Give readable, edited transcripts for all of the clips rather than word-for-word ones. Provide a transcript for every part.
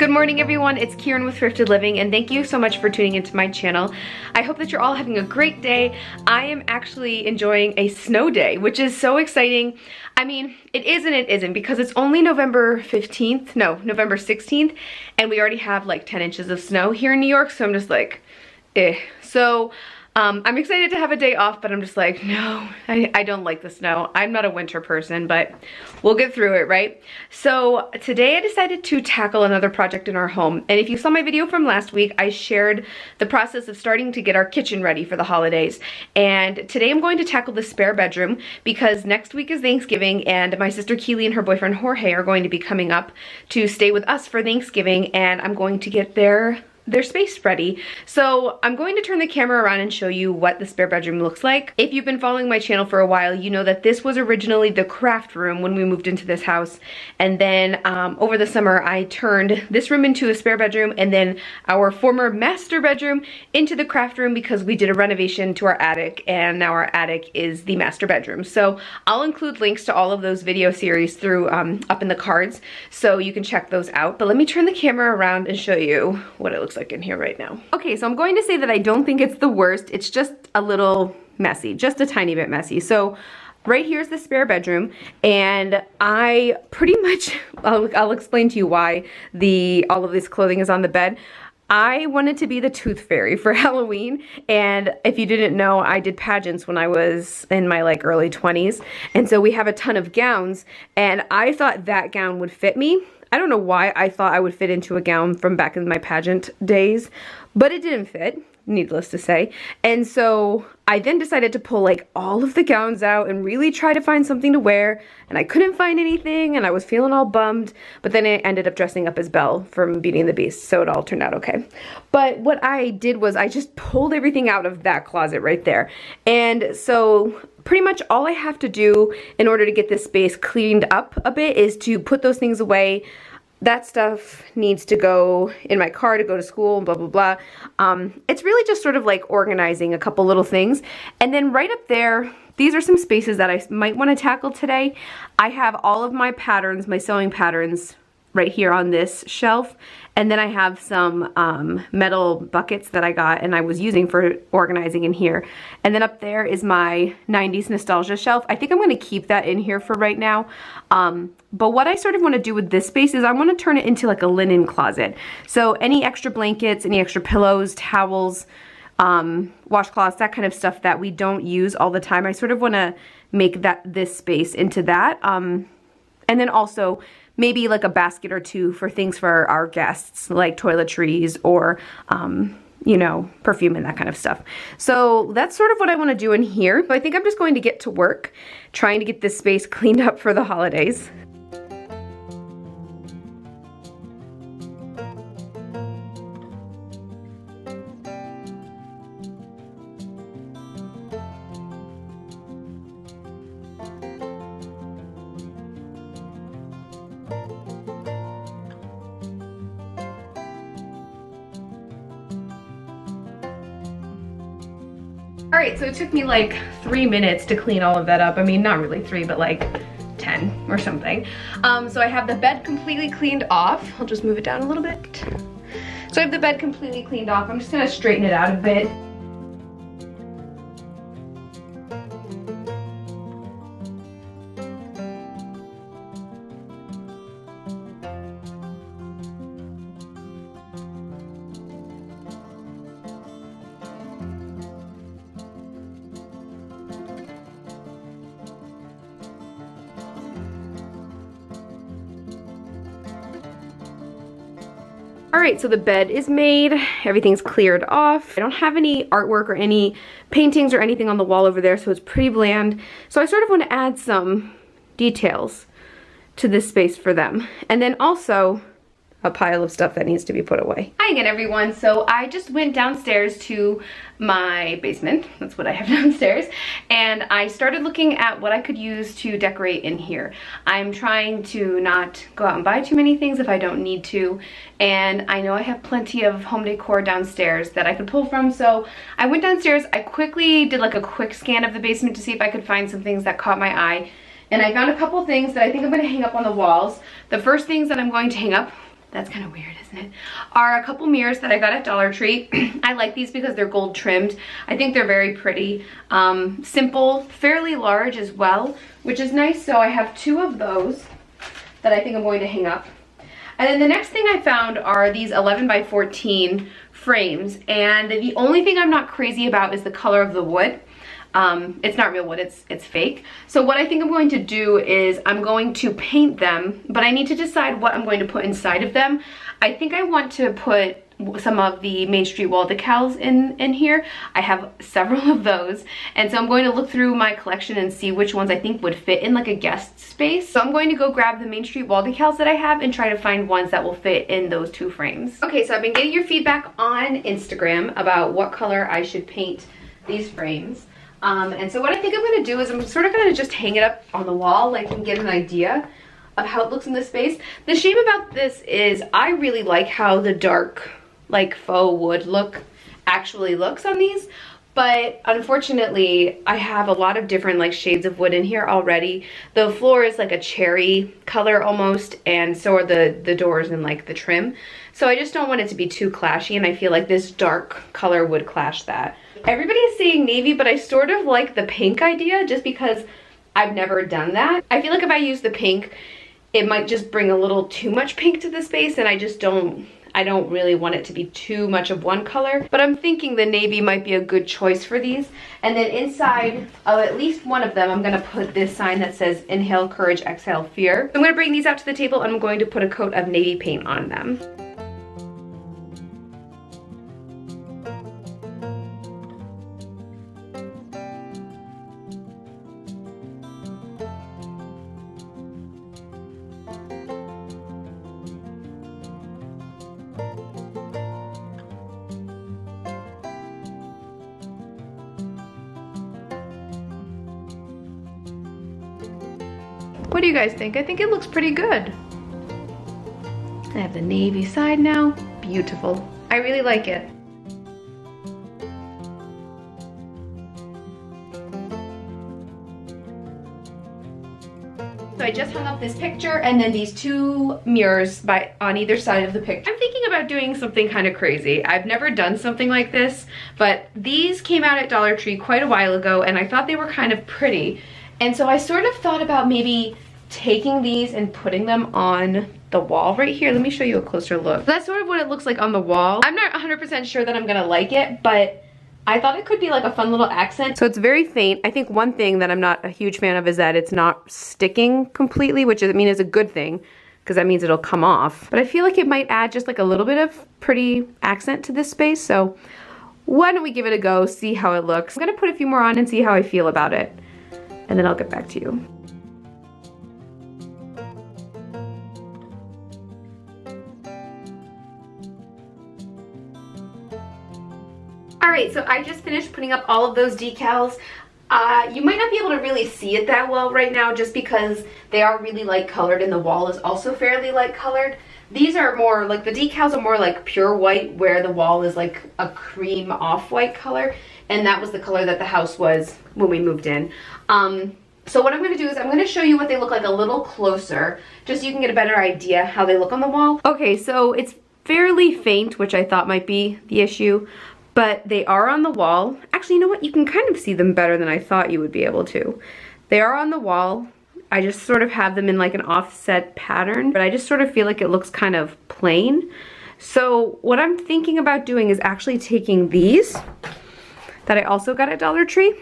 Good morning everyone, it's Kieran with Thrifted Living and thank you so much for tuning into my channel. I hope that you're all having a great day. I am actually enjoying a snow day, which is so exciting. I mean, it is and it isn't because it's only November 15th, no, November 16th, and we already have like 10 inches of snow here in New York, so I'm just like, eh. So, I'm excited to have a day off, but I'm just like, no, I don't like the snow. I'm not a winter person, but we'll get through it, right? So today I decided to tackle another project in our home. And if you saw my video from last week, I shared the process of starting to get our kitchen ready for the holidays. And today I'm going to tackle the spare bedroom because next week is Thanksgiving and my sister Keelie and her boyfriend Jorge are going to be coming up to stay with us for Thanksgiving, and I'm going to get their space ready. So I'm going to turn the camera around and show you what the spare bedroom looks like. If you've been following my channel for a while, you know that this was originally the craft room when we moved into this house. And then over the summer, I turned this room into a spare bedroom and then our former master bedroom into the craft room because we did a renovation to our attic and now our attic is the master bedroom. So I'll include links to all of those video series through up in the cards so you can check those out. But let me turn the camera around and show you what it looks like in here right now. Okay, so I'm going to say that I don't think it's the worst. It's just a little messy, just a tiny bit messy. So right here's the spare bedroom, and I pretty much, I'll explain to you why all of this clothing is on the bed. I wanted to be the tooth fairy for Halloween, and if you didn't know, I did pageants when I was in my like early 20s, and so we have a ton of gowns, and I thought that gown would fit me. I don't know why I thought I would fit into a gown from back in my pageant days, but it didn't fit, needless to say. And so I then decided to pull like all of the gowns out and really try to find something to wear, and I couldn't find anything and I was feeling all bummed, but then I ended up dressing up as Belle from Beauty and the Beast, so it all turned out okay. But what I did was I just pulled everything out of that closet right there. And so pretty much all I have to do in order to get this space cleaned up a bit is to put those things away. That stuff needs to go in my car to go to school and blah, blah, blah. It's really just sort of like organizing a couple little things. And then right up there, these are some spaces that I might want to tackle today. I have all of my patterns, my sewing patterns right here on this shelf. And then I have some metal buckets that I got and I was using for organizing in here. And then up there is my 90s nostalgia shelf. I think I'm going to keep that in here for right now. But what I sort of want to do with this space is I want to turn it into like a linen closet. So any extra blankets, any extra pillows, towels, washcloths, that kind of stuff that we don't use all the time, I sort of want to make this space into that. And then also maybe like a basket or two for things for our guests, like toiletries or, you know, perfume and that kind of stuff. So that's sort of what I want to do in here. But I think I'm just going to get to work trying to get this space cleaned up for the holidays. Alright, so it took me like 3 minutes to clean all of that up. I mean, not really 3, but like 10 or something. So I have the bed completely cleaned off. I'll just move it down a little bit. So I have the bed completely cleaned off. I'm just gonna straighten it out a bit. Alright, so the bed is made, everything's cleared off. I don't have any artwork or any paintings or anything on the wall over there, so it's pretty bland. So I sort of want to add some details to this space for them. And then also a pile of stuff that needs to be put away. Hi again everyone. So I just went downstairs to my basement, that's what I have downstairs, and I started looking at what I could use to decorate in here. I'm trying to not go out and buy too many things if I don't need to, and I know I have plenty of home decor downstairs that I could pull from, so I went downstairs. I quickly did like a quick scan of the basement to see if I could find some things that caught my eye, and I found a couple things that I think I'm going to hang up on the walls. The first things that I'm going to hang up that's kind of weird, isn't it? Are a couple mirrors that I got at Dollar Tree. I like these because they're gold trimmed. I think they're very pretty. Simple, fairly large as well, which is nice. So I have 2 of those that I think I'm going to hang up. And then the next thing I found are these 11 by 14 frames. And the only thing I'm not crazy about is the color of the wood. It's not real wood, it's fake. So what I think I'm going to do is I'm going to paint them, but I need to decide what I'm going to put inside of them. I think I want to put some of the Main Street wall decals in here. I have several of those, and so I'm going to look through my collection and see which ones I think would fit in like a guest space. So I'm going to go grab the Main Street wall decals that I have and try to find ones that will fit in those 2 frames. Okay, so I've been getting your feedback on Instagram about what color I should paint these frames. And so what I think I'm going to do is I'm sort of going to just hang it up on the wall, like, and get an idea of how it looks in this space. The shame about this is I really like how the dark, like, faux wood look actually looks on these, but unfortunately I have a lot of different like shades of wood in here already. The floor is like a cherry color almost, and so are the doors and like the trim. So I just don't want it to be too clashy, and I feel like this dark color would clash that. Everybody is saying navy, but I sort of like the pink idea just because I've never done that. I feel like if I use the pink, it might just bring a little too much pink to the space, and I don't really want it to be too much of one color. But I'm thinking the navy might be a good choice for these. And then inside of at least one of them, I'm gonna put this sign that says inhale courage, exhale fear. I'm gonna bring these out to the table and I'm going to put a coat of navy paint on them. What do you guys think? I think it looks pretty good. I have the navy side now. Beautiful. I really like it. So I just hung up this picture and then these 2 mirrors on either side of the picture. I'm thinking about doing something kind of crazy. I've never done something like this, but these came out at Dollar Tree quite a while ago and I thought they were kind of pretty. And so I sort of thought about maybe taking these and putting them on the wall right here. Let me show you a closer look. That's sort of what it looks like on the wall. I'm not 100% sure that I'm gonna like it, but I thought it could be like a fun little accent. So it's very faint. I think one thing that I'm not a huge fan of is that it's not sticking completely, which I mean is a good thing because that means it'll come off. But I feel like it might add just like a little bit of pretty accent to this space. So why don't we give it a go, see how it looks. I'm gonna put a few more on and see how I feel about it. And then I'll get back to you. All right, so I just finished putting up all of those decals. You might not be able to really see it that well right now just because they are really light colored and the wall is also fairly light colored. These are more like, the decals are more like pure white where the wall is like a cream off-white color, and that was the color that the house was when we moved in. So what I'm going to do is I'm going to show you what they look like a little closer just so you can get a better idea how they look on the wall. Okay, so it's fairly faint, which I thought might be the issue, but they are on the wall. Actually, you know what? You can kind of see them better than I thought you would be able to. They are on the wall. I just sort of have them in like an offset pattern, but I just sort of feel like it looks kind of plain. So what I'm thinking about doing is actually taking these that I also got at Dollar Tree,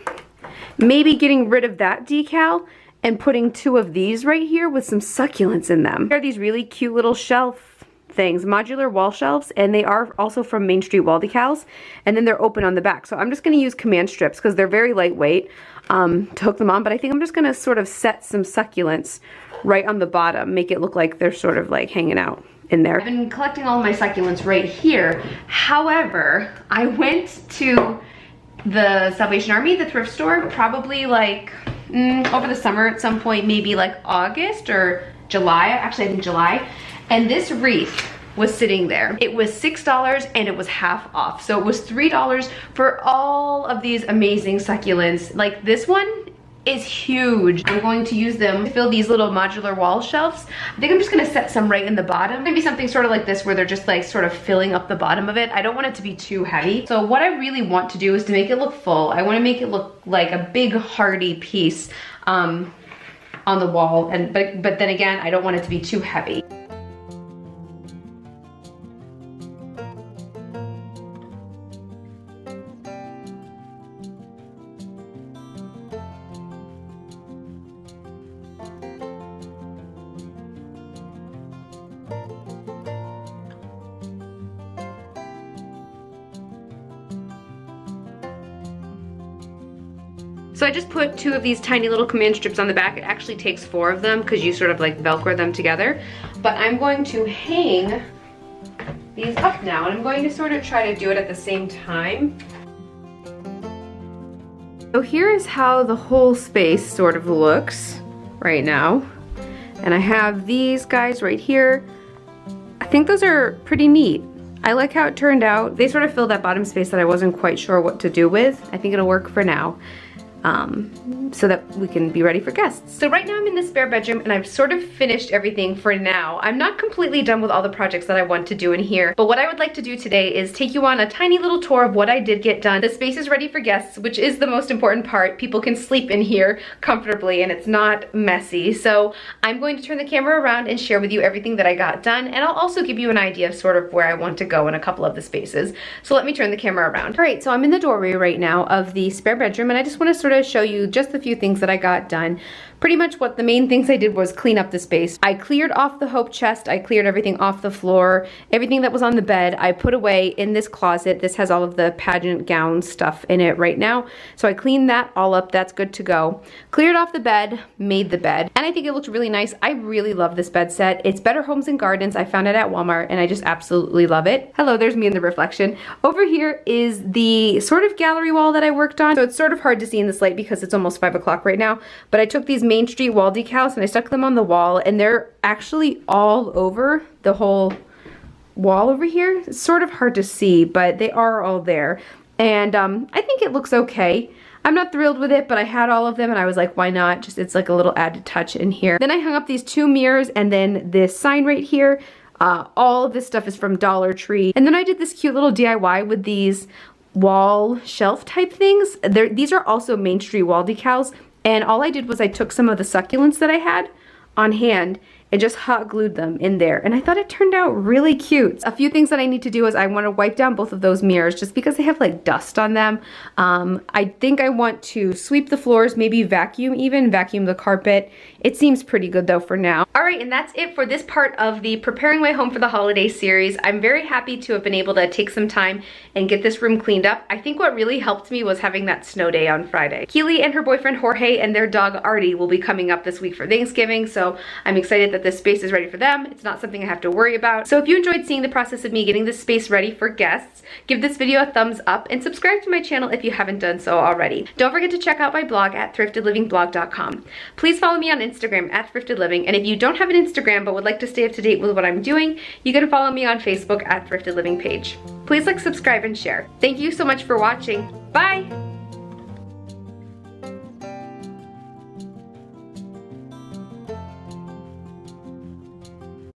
maybe getting rid of that decal and putting 2 of these right here with some succulents in them. They're these really cute little shelf things, modular wall shelves, and they are also from Main Street wall decals, and then they're open on the back. So I'm just going to use command strips because they're very lightweight to hook them on, but I think I'm just going to sort of set some succulents right on the bottom, make it look like they're sort of like hanging out in there. I've been collecting all of my succulents right here. However, I went to the Salvation Army, the thrift store, probably like over the summer at some point, maybe like August or July, actually I think July, and this wreath was sitting there. It was $6 and it was half off. So it was $3 for all of these amazing succulents. Like this one is huge. I'm going to use them to fill these little modular wall shelves. I think I'm just gonna set some right in the bottom. Maybe something sort of like this where they're just like sort of filling up the bottom of it. I don't want it to be too heavy. So what I really want to do is to make it look full. I wanna make it look like a big hearty piece on the wall. But then again, I don't want it to be too heavy. So I just put 2 of these tiny little command strips on the back. It actually takes 4 of them because you sort of like Velcro them together. But I'm going to hang these up now, and I'm going to sort of try to do it at the same time. So here is how the whole space sort of looks right now. And I have these guys right here. I think those are pretty neat. I like how it turned out. They sort of fill that bottom space that I wasn't quite sure what to do with. I think it'll work for now. So that we can be ready for guests. So right now I'm in the spare bedroom and I've sort of finished everything for now. I'm not completely done with all the projects that I want to do in here, but what I would like to do today is take you on a tiny little tour of what I did get done. The space is ready for guests, which is the most important part. People can sleep in here comfortably and it's not messy. So I'm going to turn the camera around and share with you everything that I got done, and I'll also give you an idea of sort of where I want to go in a couple of the spaces. So let me turn the camera around. All right, so I'm in the doorway right now of the spare bedroom, and I just want to sort of show you just a few things that I got done. Pretty much what the main things I did was clean up the space. I cleared off the hope chest, I cleared everything off the floor, everything that was on the bed I put away in this closet. This has all of the pageant gown stuff in it right now. So I cleaned that all up, that's good to go. Cleared off the bed, made the bed, and I think it looked really nice. I really love this bed set. It's Better Homes and Gardens. I found it at Walmart and I just absolutely love it. Hello, there's me in the reflection. Over here is the sort of gallery wall that I worked on. So it's sort of hard to see in this light because it's almost 5 o'clock right now, but I took these Main Street wall decals and I stuck them on the wall, and they're actually all over the whole wall over here. It's sort of hard to see, but they are all there, and I think it looks okay. I'm not thrilled with it, but I had all of them and I was like, why not? Just, it's like a little added touch in here. Then I hung up these 2 mirrors and then this sign right here. All of this stuff is from Dollar Tree. And then I did this cute little DIY with these wall shelf type things. These are also Main Street wall decals. And all I did was I took some of the succulents that I had on hand and just hot glued them in there. And I thought it turned out really cute. A few things that I need to do is I want to wipe down both of those mirrors just because they have like dust on them. I think I want to sweep the floors, maybe vacuum the carpet. It seems pretty good though for now. All right, and that's it for this part of the Preparing My Home for the Holiday series. I'm very happy to have been able to take some time and get this room cleaned up. I think what really helped me was having that snow day on Friday. Keelie and her boyfriend Jorge and their dog Artie will be coming up this week for Thanksgiving, so I'm excited that this space is ready for them. It's not something I have to worry about. So if you enjoyed seeing the process of me getting this space ready for guests, give this video a thumbs up and subscribe to my channel if you haven't done so already. Don't forget to check out my blog at thriftedlivingblog.com. Please follow me on Instagram at thriftedliving, and if you don't have an Instagram but would like to stay up to date with what I'm doing, you can follow me on Facebook at Thrifted Living page. Please like, subscribe, and share. Thank you so much for watching. Bye!